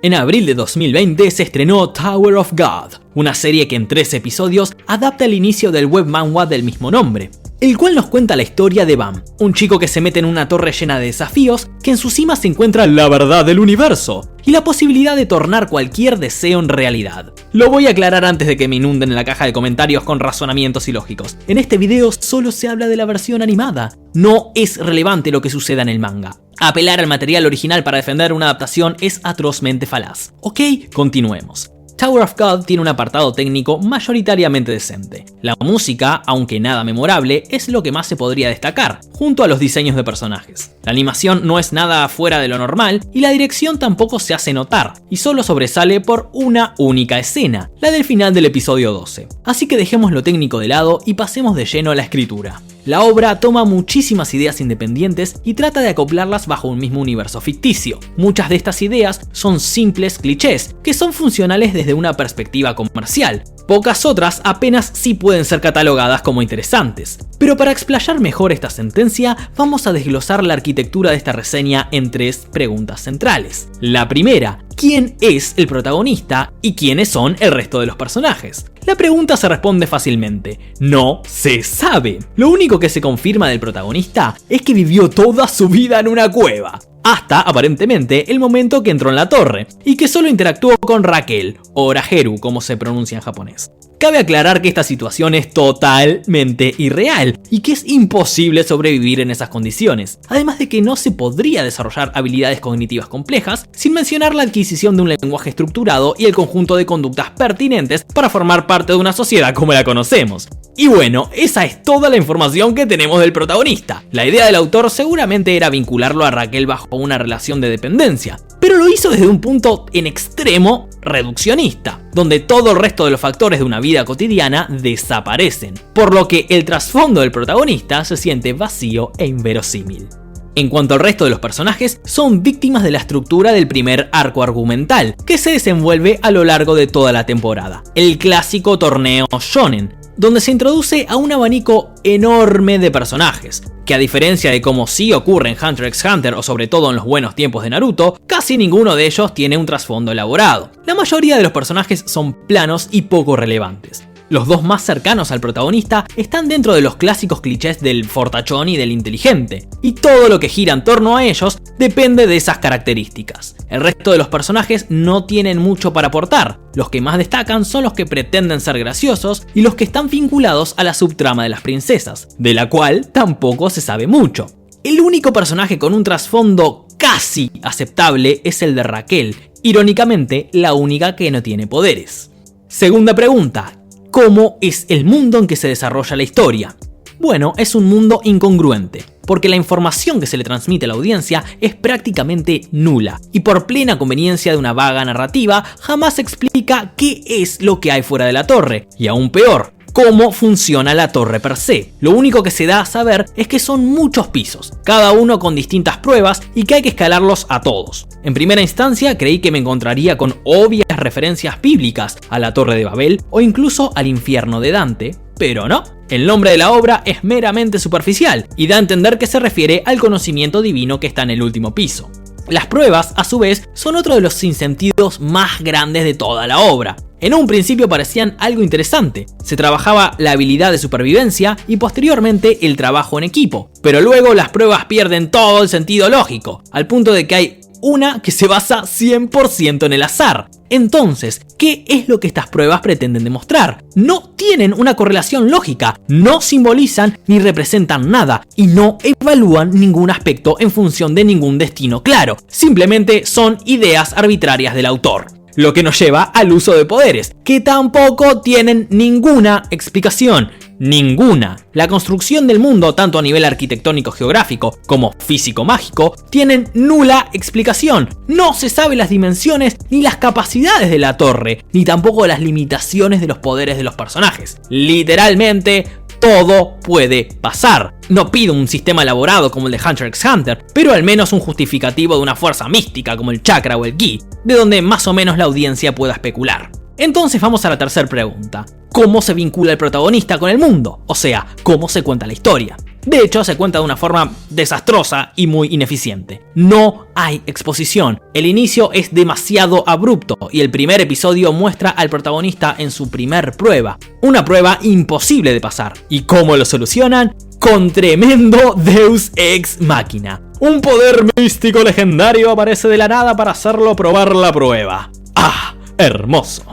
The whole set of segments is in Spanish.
En abril de 2020 se estrenó Tower of God, una serie que en 3 episodios adapta el inicio del web manhwa del mismo nombre, el cual nos cuenta la historia de Bam, un chico que se mete en una torre llena de desafíos, que en su cima se encuentra la verdad del universo y la posibilidad de tornar cualquier deseo en realidad. Lo voy a aclarar antes de que me inunden en la caja de comentarios con razonamientos ilógicos. En este video solo se habla de la versión animada, no es relevante lo que suceda en el manga. Apelar al material original para defender una adaptación es atrozmente falaz. Ok, continuemos. Tower of God tiene un apartado técnico mayoritariamente decente. La música, aunque nada memorable, es lo que más se podría destacar, junto a los diseños de personajes. La animación no es nada fuera de lo normal y la dirección tampoco se hace notar, y solo sobresale por una única escena, la del final del episodio 12. Así que dejemos lo técnico de lado y pasemos de lleno a la escritura. La obra toma muchísimas ideas independientes y trata de acoplarlas bajo un mismo universo ficticio. Muchas de estas ideas son simples clichés, que son funcionales desde una perspectiva comercial. Pocas otras apenas sí pueden ser catalogadas como interesantes. Pero para explayar mejor esta sentencia, vamos a desglosar la arquitectura de esta reseña en 3 preguntas centrales. La primera, ¿quién es el protagonista y quiénes son el resto de los personajes? La pregunta se responde fácilmente: no se sabe. Lo único que se confirma del protagonista es que vivió toda su vida en una cueva, hasta aparentemente el momento que entró en la torre, y que solo interactuó con Raquel, o Rajeru como se pronuncia en japonés. Cabe aclarar que esta situación es totalmente irreal y que es imposible sobrevivir en esas condiciones, además de que no se podría desarrollar habilidades cognitivas complejas sin mencionar la adquisición de un lenguaje estructurado y el conjunto de conductas pertinentes para formar parte de una sociedad como la conocemos. Y bueno, esa es toda la información que tenemos del protagonista. La idea del autor seguramente era vincularlo a Raquel bajo una relación de dependencia, pero lo hizo desde un punto en extremo reduccionista, donde todo el resto de los factores de una vida cotidiana desaparecen, por lo que el trasfondo del protagonista se siente vacío e inverosímil. En cuanto al resto de los personajes, son víctimas de la estructura del primer arco argumental, que se desenvuelve a lo largo de toda la temporada, el clásico torneo shonen, donde se introduce a un abanico enorme de personajes, que a diferencia de como sí ocurre en Hunter x Hunter o sobre todo en los buenos tiempos de Naruto, casi ninguno de ellos tiene un trasfondo elaborado. La mayoría de los personajes son planos y poco relevantes. Los 2 más cercanos al protagonista están dentro de los clásicos clichés del fortachón y del inteligente, y todo lo que gira en torno a ellos depende de esas características. El resto de los personajes no tienen mucho para aportar. Los que más destacan son los que pretenden ser graciosos y los que están vinculados a la subtrama de las princesas, de la cual tampoco se sabe mucho. El único personaje con un trasfondo casi aceptable es el de Raquel, irónicamente la única que no tiene poderes. Segunda pregunta: ¿cómo es el mundo en que se desarrolla la historia? Bueno, es un mundo incongruente, porque la información que se le transmite a la audiencia es prácticamente nula, y por plena conveniencia de una vaga narrativa, jamás se explica qué es lo que hay fuera de la torre, y aún peor, cómo funciona la torre per se. Lo único que se da a saber es que son muchos pisos, cada uno con distintas pruebas y que hay que escalarlos a todos. En primera instancia creí que me encontraría con obvias referencias bíblicas a la Torre de Babel o incluso al infierno de Dante, pero no. El nombre de la obra es meramente superficial y da a entender que se refiere al conocimiento divino que está en el último piso. Las pruebas, a su vez, son otro de los sinsentidos más grandes de toda la obra. En un principio parecían algo interesante, se trabajaba la habilidad de supervivencia y posteriormente el trabajo en equipo, pero luego las pruebas pierden todo el sentido lógico, al punto de que hay una que se basa 100% en el azar. Entonces, ¿qué es lo que estas pruebas pretenden demostrar? No tienen una correlación lógica, no simbolizan ni representan nada y no evalúan ningún aspecto en función de ningún destino claro, simplemente son ideas arbitrarias del autor. Lo que nos lleva al uso de poderes, que tampoco tienen ninguna explicación. Ninguna. La construcción del mundo, tanto a nivel arquitectónico geográfico como físico-mágico, tienen nula explicación. No se sabe las dimensiones ni las capacidades de la torre, ni tampoco las limitaciones de los poderes de los personajes. Literalmente, todo puede pasar. No pido un sistema elaborado como el de Hunter x Hunter, pero al menos un justificativo de una fuerza mística como el chakra o el ki, de donde más o menos la audiencia pueda especular. Entonces vamos a la tercera pregunta. ¿Cómo se vincula el protagonista con el mundo? O sea, ¿cómo se cuenta la historia? De hecho, se cuenta de una forma desastrosa y muy ineficiente. No hay exposición, el inicio es demasiado abrupto y el primer episodio muestra al protagonista en su primer prueba, una prueba imposible de pasar. ¿Y cómo lo solucionan? Con tremendo Deus Ex Machina. Un poder místico legendario aparece de la nada para hacerlo probar la prueba. ¡Ah! Hermoso.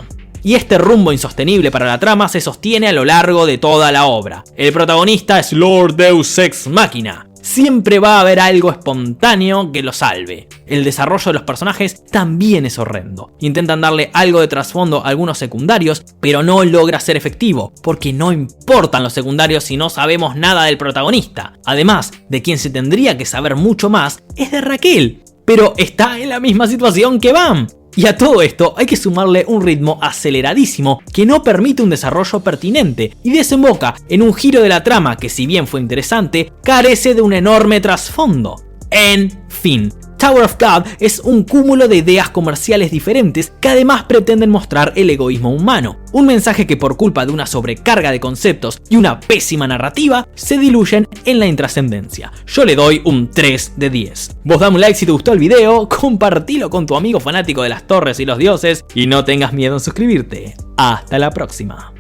Y este rumbo insostenible para la trama se sostiene a lo largo de toda la obra. El protagonista es Lord Deus Ex Machina. Siempre va a haber algo espontáneo que lo salve. El desarrollo de los personajes también es horrendo. Intentan darle algo de trasfondo a algunos secundarios, pero no logra ser efectivo, porque no importan los secundarios si no sabemos nada del protagonista. Además, de quien se tendría que saber mucho más es de Raquel, pero está en la misma situación que Bam. Y a todo esto hay que sumarle un ritmo aceleradísimo que no permite un desarrollo pertinente y desemboca en un giro de la trama que, si bien fue interesante, carece de un enorme trasfondo. En fin, Tower of God es un cúmulo de ideas comerciales diferentes que además pretenden mostrar el egoísmo humano, un mensaje que por culpa de una sobrecarga de conceptos y una pésima narrativa se diluyen en la intrascendencia. Yo le doy un 3 de 10. Vos dame un like si te gustó el video, compartilo con tu amigo fanático de las torres y los dioses y no tengas miedo en suscribirte. Hasta la próxima.